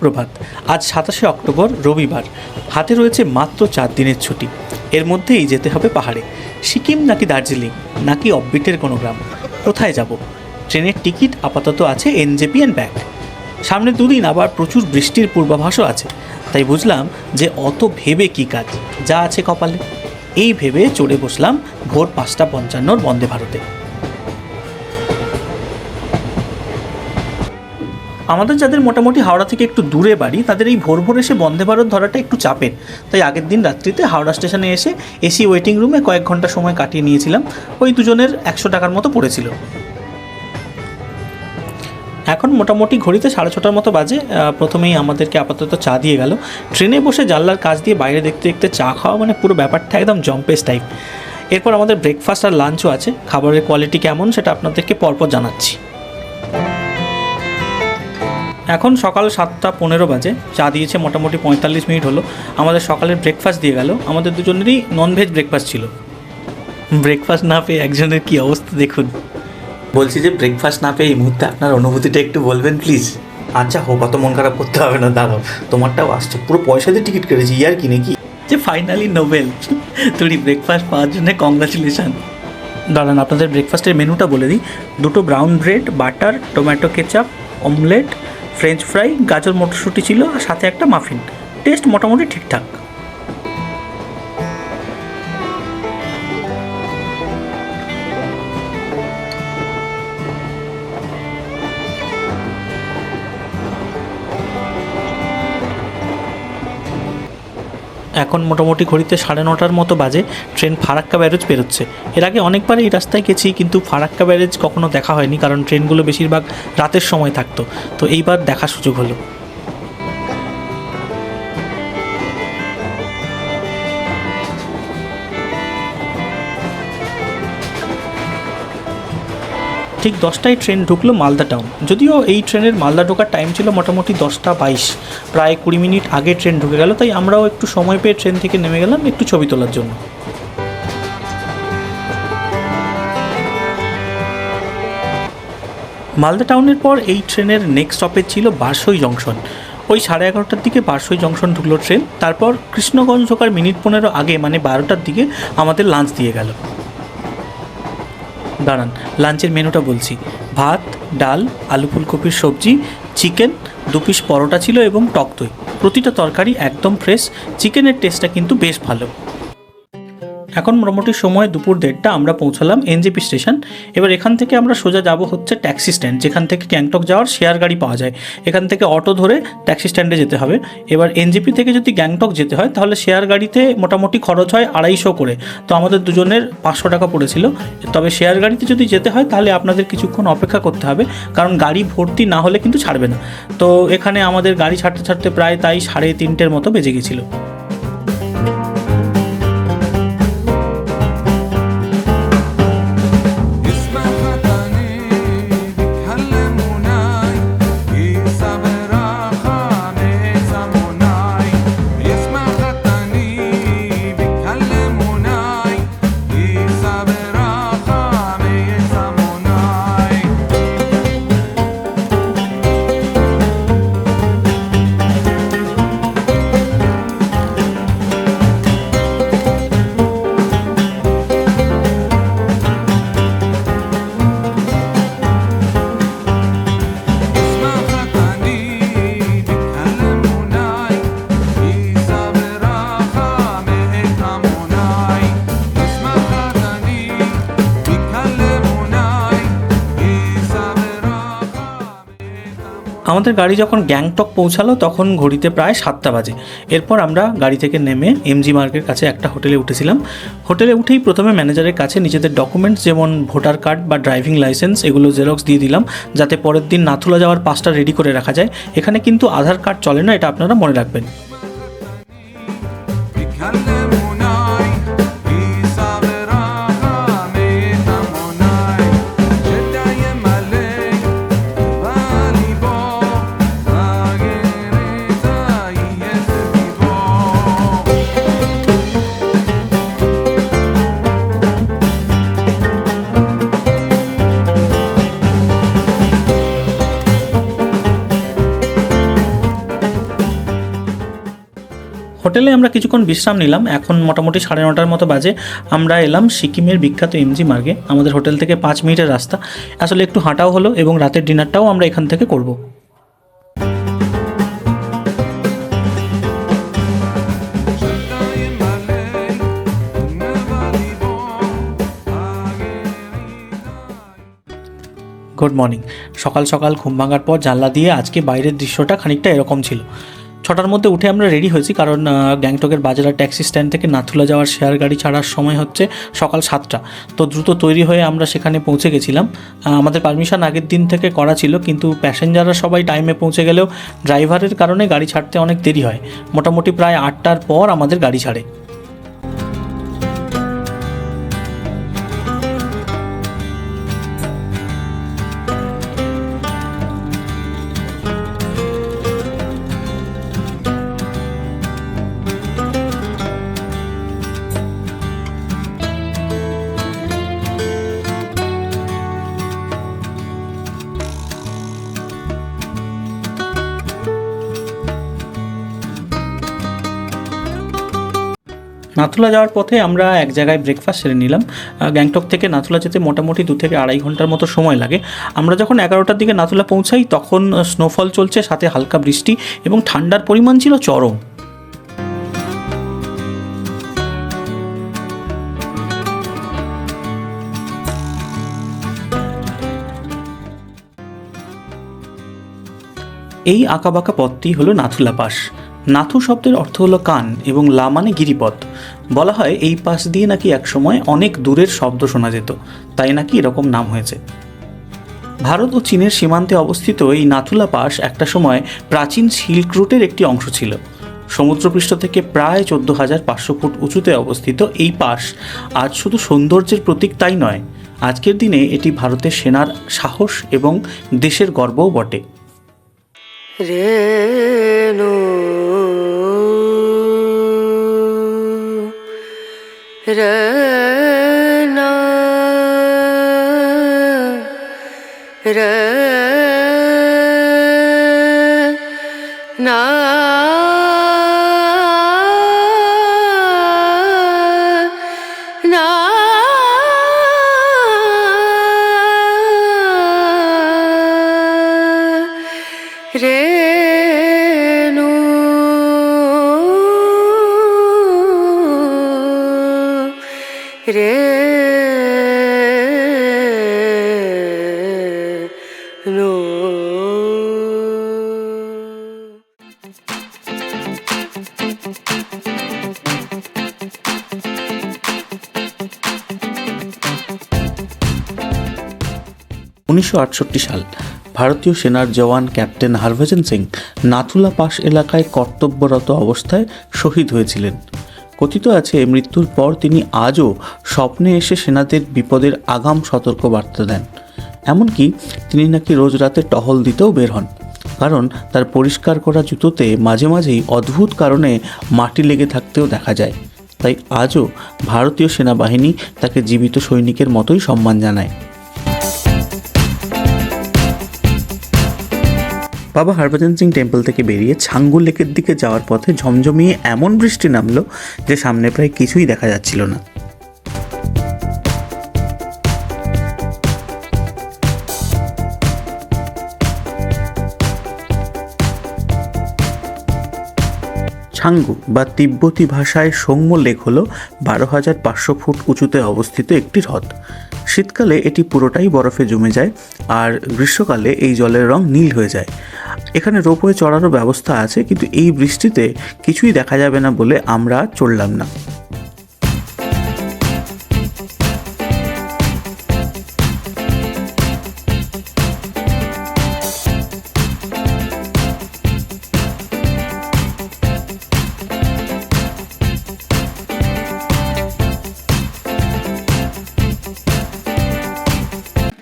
সুপ্রভাত। আজ ২৭শে অক্টোবর, রবিবার। হাতে রয়েছে মাত্র ৪ দিনের ছুটি। এর মধ্যেই যেতে হবে পাহাড়ে। সিকিম নাকি দার্জিলিং নাকি অফবিটের কোনো গ্রাম, কোথায় যাব? ট্রেনের টিকিট আপাতত আছে এনজেপি অ্যান্ড ব্যাক। সামনে দুদিন আবার প্রচুর বৃষ্টির পূর্বাভাসও আছে। তাই বুঝলাম যে অত ভেবে কী কাজ, যা আছে কপালে। এই ভেবে চড়ে বসলাম ভোর ৫টা ৫৫ বন্দে ভারতে। আমাদের যাদের মোটামুটি হাওড়া থেকে একটু দূরে বাড়ি, তাদের এই ভোর ভোর এসে বন্দে ভারত ধরাটা একটু চাপের। তাই আগের দিন রাত্রিতে হাওড়া স্টেশনে এসে এসি ওয়েটিং রুমে কয়েক ঘন্টা সময় কাটিয়ে নিয়েছিলাম। ওই দুজনের ১০০ টাকার মতো পড়েছিল। এখন মোটামুটি ঘড়িতে ৬:৩০ মতো বাজে। প্রথমেই আমাদেরকে আপাতত চা দিয়ে গেল। ট্রেনে বসে জানলার কাছ দিয়ে বাইরে দেখতে দেখতে চা খাওয়া মানে পুরো ব্যাপারটা একদম জম্পেস টাইপ। এরপর আমাদের ব্রেকফাস্ট আর লাঞ্চও আছে। খাবারের কোয়ালিটি কেমন সেটা আপনাদেরকে পরপর জানাচ্ছি। এখন সকাল ৭টা ১৫ বাজে। চা দিয়েছে মোটামুটি ৪৫ মিনিট হলো। আমাদের সকালের ব্রেকফাস্ট দিয়ে গেল। আমাদের দুজনেরই ননভেজ ব্রেকফাস্ট ছিল। ব্রেকফাস্ট না পেয়ে একজনের কী অবস্থা দেখুন। বলছি যে ব্রেকফাস্ট না পেয়ে এই মুহূর্তে আপনার অনুভূতিটা একটু বলবেন প্লিজ। আচ্ছা হোক, অত মন খারাপ করতে হবে না, দাঁড়াও, তোমারটাও আসছে। পুরো পয়সা দিয়ে টিকিট কেটেছি, ইয়ার কি নাকি? যে ফাইনালি নোবেল তুই ব্রেকফাস্ট পাওয়ার জন্য কংগ্রাচুলেশন। দাঁড়ান, আপনাদের ব্রেকফাস্টের মেনুটা বলে দিই। 2টো brown bread, butter, tomato ketchup, omelette, French fry, গাজর মটরশুঁটি ছিল, আর সাথে একটা মাফিন। টেস্ট মোটামুটি ঠিকঠাক। এখন মোটামুটি ঘড়িতে ৯:৩০ মতো বাজে। ট্রেন ফারাক্কা ব্যারেজ পেরোচ্ছে। এর আগে অনেকবার এই রাস্তায় গেছি, কিন্তু ফারাক্কা ব্যারেজ কখনো দেখা হয়নি, কারণ ট্রেনগুলো বেশিরভাগ রাতের সময় থাকতো। তো এইবার দেখার সুযোগ হলো। ঠিক 10টায় ট্রেন ঢুকলো মালদা টাউন। যদিও এই ট্রেনের মালদা ঢোকার টাইম ছিল মোটামুটি 10টা ২২, প্রায় ২০ মিনিট আগে ট্রেন ঢুকে গেল। তাই আমরাও একটু সময় পেয়ে ট্রেন থেকে নেমে গেলাম একটু ছবি তোলার জন্য। মালদা টাউনের পর এই ট্রেনের নেক্সট স্টপেজ ছিল বারসই জংশন। ওই 11:30টার দিকে বারসই জংশন ঢুকলো ট্রেন। তারপর কৃষ্ণগঞ্জ ঢোকার মিনিট ১৫ আগে মানে 12টার দিকে আমাদের লাঞ্চ দিয়ে গেল। দাঁড়ান, লাঞ্চের মেনুটা বলছি। ভাত, ডাল, আলু ফুলকপির সবজি, চিকেন, 2 পিস পরোটা ছিল এবং টক দই। প্রতিটা তরকারি একদম ফ্রেশ। চিকেনের টেস্টটা কিন্তু বেশ ভালো। এখন মোটামুটি সময় দুপুর 1:30। আমরা পৌঁছালাম এনজেপি স্টেশন। এবার এখান থেকে আমরা সোজা যাব হচ্ছে ট্যাক্সি স্ট্যান্ড, যেখান থেকে গ্যাংটক যাওয়ার শেয়ার গাড়ি পাওয়া যায়। এখান থেকে অটো ধরে ট্যাক্সি স্ট্যান্ডে যেতে হবে। এবার এনজেপি থেকে যদি গ্যাংটক যেতে হয় তাহলে শেয়ার গাড়িতে মোটামুটি খরচ হয় ২৫০ করে। তো আমাদের দুজনের ৫০০ টাকা পড়েছিল। তবে শেয়ার গাড়িতে যদি যেতে হয় তাহলে আপনাদের কিছুক্ষণ অপেক্ষা করতে হবে, কারণ গাড়ি ভর্তি না হলে কিন্তু ছাড়বে না। তো এখানে আমাদের গাড়ি ছাড়তে ছাড়তে প্রায় তাই ৩:৩০ মতো বেজে গেছিলো। আমাদের গাড়ি যখন গ্যাংটক পৌঁছালো তখন ঘড়িতে প্রায় 7টা বাজে। এরপর আমরা গাড়ি থেকে নেমে এমজি মার্গের কাছে একটা হোটেলে উঠেছিলাম। হোটেলে উঠেই প্রথমে ম্যানেজারের কাছে নিজেদের ডকুমেন্টস যেমন ভোটার কার্ড বা ড্রাইভিং লাইসেন্স এগুলো জেরক্স দিয়ে দিলাম, যাতে পরের দিন নাথুলা যাওয়ার পাসটা রেডি করে রাখা যায়। এখানে কিন্তু আধার কার্ড চলে না, এটা আপনারা মনে রাখবেন। হোটেলে আমরা কিছুক্ষণ বিশ্রাম নিলাম। এখন মোটামুটি 9:30 মতো বাজে। আমরা এলাম সিকিমের বিখ্যাত এমজি মার্গে। আমাদের হোটেল থেকে 5 মিনিটের রাস্তা। আসলে একটু হাঁটাও হলো এবং রাতের ডিনারটাও আমরা এখান থেকে করব। Good morning. সকাল সকাল ঘুম ভাঙার পর জানলা দিয়ে আজকে বাইরের দৃশ্যটা খানিকটা এরকম ছিল। 6টার মধ্যে উঠে আমরা রেডি হয়েছি, কারণ গ্যাংটকের বাজারা ট্যাক্সি স্ট্যান্ড থেকে নাথুলা যাওয়ার শেয়ার গাড়ি ছাড়ার সময় হচ্ছে সকাল 7টা। তো দ্রুত তৈরি হয়ে আমরা সেখানে পৌঁছে গেছিলাম। আমাদের পারমিশন আগের দিন থেকে করা ছিল, কিন্তু প্যাসেঞ্জাররা সবাই টাইমে পৌঁছে গেলেও ড্রাইভারের কারণে গাড়ি ছাড়তে অনেক দেরি হয়। মোটামুটি প্রায় 8টার পর আমাদের গাড়ি ছাড়ে। নাথুলা যাওয়ার পথে আমরা এক জায়গায় ব্রেকফাস্ট সেরে নিলাম। গ্যাংটক থেকে নাথুলা যেতে মোটামুটি 2 থেকে 2.5 ঘন্টার মতো সময় লাগে। আমরা যখন 11টার দিকে নাথুলা পৌঁছাই তখন স্নোফল চলছে, সাথে হালকা বৃষ্টি এবং ঠান্ডার পরিমাণ ছিল চরম। এই আঁকাবাঁকা পথটি হলো নাথুলা পাস। নাথু শব্দের অর্থ হলো কান এবং লা মানে গিরিপথ। বলা হয় এই পাশ দিয়ে নাকি একসময় অনেক দূরের শব্দ শোনা যেত, তাই নাকি এরকম নাম হয়েছে। ভারত ও চীনের সীমান্তে অবস্থিত এই নাথুলা পাস একটা সময় প্রাচীন সিল্ক রুটের একটি অংশ ছিল। সমুদ্রপৃষ্ঠ থেকে প্রায় 14,500 ফুট উঁচুতে অবস্থিত এই পাস আজ শুধু সৌন্দর্যের প্রতীক তাই নয়, আজকের দিনে এটি ভারতের সেনার সাহস এবং দেশের গর্বও বটে। রেণু রেনা রেনা না রেণু রেণু। 1968 সাল। ভারতীয় সেনার জওয়ান ক্যাপ্টেন হরভজন সিং নাথুলা পাস এলাকায় কর্তব্যরত অবস্থায় শহীদ হয়েছিলেন। কথিত আছে মৃত্যুর পর তিনি আজও স্বপ্নে এসে সেনাদের বিপদের আগাম সতর্ক বার্তা দেন। এমনকি তিনি নাকি রোজ রাতে টহল দিতেও বের হন, কারণ তার পরিষ্কার করা জুতোতে মাঝে মাঝেই অদ্ভুত কারণে মাটি লেগে থাকতেও দেখা যায়। তাই আজও ভারতীয় সেনাবাহিনী তাকে জীবিত সৈনিকের মতোই সম্মান জানায়। বাবা হরভজন সিং টেম্পল থেকে বেরিয়ে ছাঙ্গু লেকের দিকে যাওয়ার পথে ঝমঝমিয়ে এমন বৃষ্টি নামলো যে সামনে প্রায় কিছুই দেখা যাচ্ছিল না। ছাঙ্গু বা তিব্বতী ভাষায় সৌম্য লেক হল 12,500 ফুট উঁচুতে অবস্থিত একটি হ্রদ। শীতকালে এটি পুরোটাই বরফে জমে যায় আর গ্রীষ্মকালে এই জলের রং নীল হয়ে যায়। এখানে রোপওয়ে চড়ারও ব্যবস্থা আছে, কিন্তু এই বৃষ্টিতে কিছুই দেখা যাবে না বলে আমরা চড়লাম না।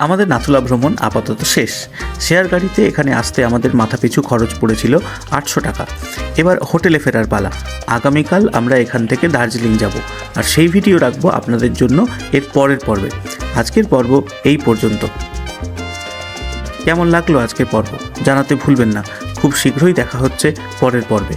আমাদের নাথুলা ভ্রমণ আপাতত শেষ। শেয়ার গাড়িতে এখানে আসতে আমাদের মাথাপিছু খরচ পড়েছিল 800 টাকা। এবার হোটেলে ফেরার পালা। আগামীকাল আমরা এখান থেকে দার্জিলিং যাব, আর সেই ভিডিও রাখবো আপনাদের জন্য এর পরের পর্বে। আজকের পর্ব এই পর্যন্ত। কেমন লাগলো আজকের পর্ব জানাতে ভুলবেন না। খুব শীঘ্রই দেখা হচ্ছে পরের পর্বে।